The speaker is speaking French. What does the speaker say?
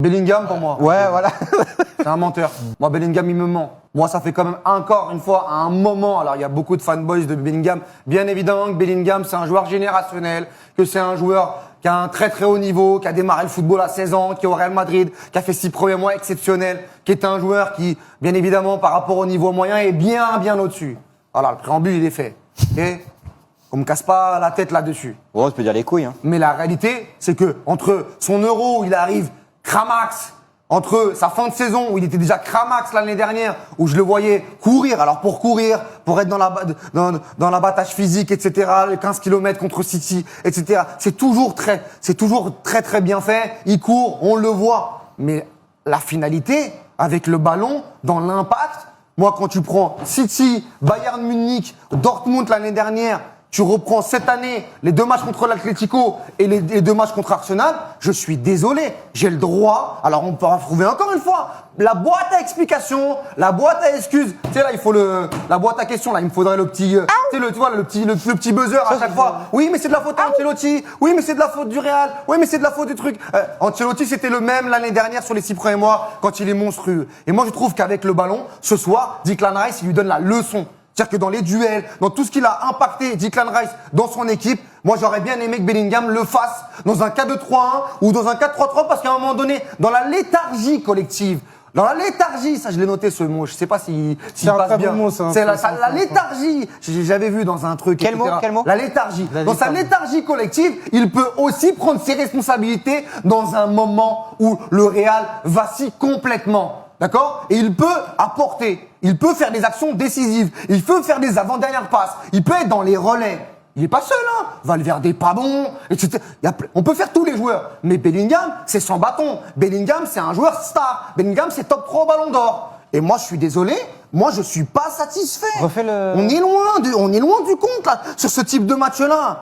Bellingham pour moi. Ouais, voilà. C'est un menteur. Moi, Bellingham, il me ment. Moi, ça fait quand même encore une fois un moment. Alors, il y a beaucoup de fanboys de Bellingham. Bien évidemment que Bellingham, c'est un joueur générationnel, que c'est un joueur qui a un très très haut niveau, qui a démarré le football à 16 ans, qui est au Real Madrid, qui a fait 6 premiers mois exceptionnels, qui est un joueur qui, bien évidemment, par rapport au niveau moyen, est bien au-dessus. Voilà, le préambule, il est fait. Okay, on me casse pas la tête là-dessus. Bon, tu peux dire les couilles, hein. Mais la réalité, c'est que entre son euro où il arrive cramax, entre sa fin de saison où il était déjà cramax l'année dernière, où je le voyais courir, alors pour courir, pour être dans l'abattage physique, etc., les 15 km contre City, etc., c'est toujours très bien fait. Il court, on le voit. Mais la finalité, avec le ballon, dans l'impact, moi, quand tu prends City, Bayern Munich, Dortmund l'année dernière, tu reprends cette année les 2 matchs contre l'Atlético et les 2 matchs contre Arsenal, je suis désolé, j'ai le droit. Alors on peut retrouver encore une fois la boîte à explications, la boîte à excuses. Tu sais là, il faut la boîte à questions là, il me faudrait le petit, tu sais tu vois le petit buzzer à chaque fois. Oui, mais c'est de la faute à Ancelotti. Oui, mais c'est de la faute du Real. Oui, mais c'est de la faute du truc. Ancelotti, c'était le même l'année dernière sur les 6 premiers mois quand il est monstrueux. Et moi je trouve qu'avec le ballon, ce soir, Declan Rice, il lui donne la leçon. C'est-à-dire que dans les duels, dans tout ce qu'il a impacté Declan Rice dans son équipe, moi j'aurais bien aimé que Bellingham le fasse dans un 4-2-3-1 ou dans un 4-3-3 parce qu'à un moment donné, dans la léthargie collective, dans la léthargie, ça je l'ai noté ce mot, je sais pas s'il passe bien. Bon mot, ça, c'est la léthargie. J'avais vu dans un truc. Quel etc. mot, quel mot? La léthargie. Dans sa léthargie collective, il peut aussi prendre ses responsabilités dans un moment où le Real vacille complètement. D'accord? Et il peut apporter. Il peut faire des actions décisives. Il peut faire des avant-dernières passes. Il peut être dans les relais. Il est pas seul, hein. Valverde pas bon, etc. On peut faire tous les joueurs. Mais Bellingham, c'est sans bâton. Bellingham, c'est un joueur star. Bellingham, c'est top 3 au Ballon d'Or. Et moi, je suis désolé. Moi, je suis pas satisfait. Refais le... On est loin du compte, là, sur ce type de match-là.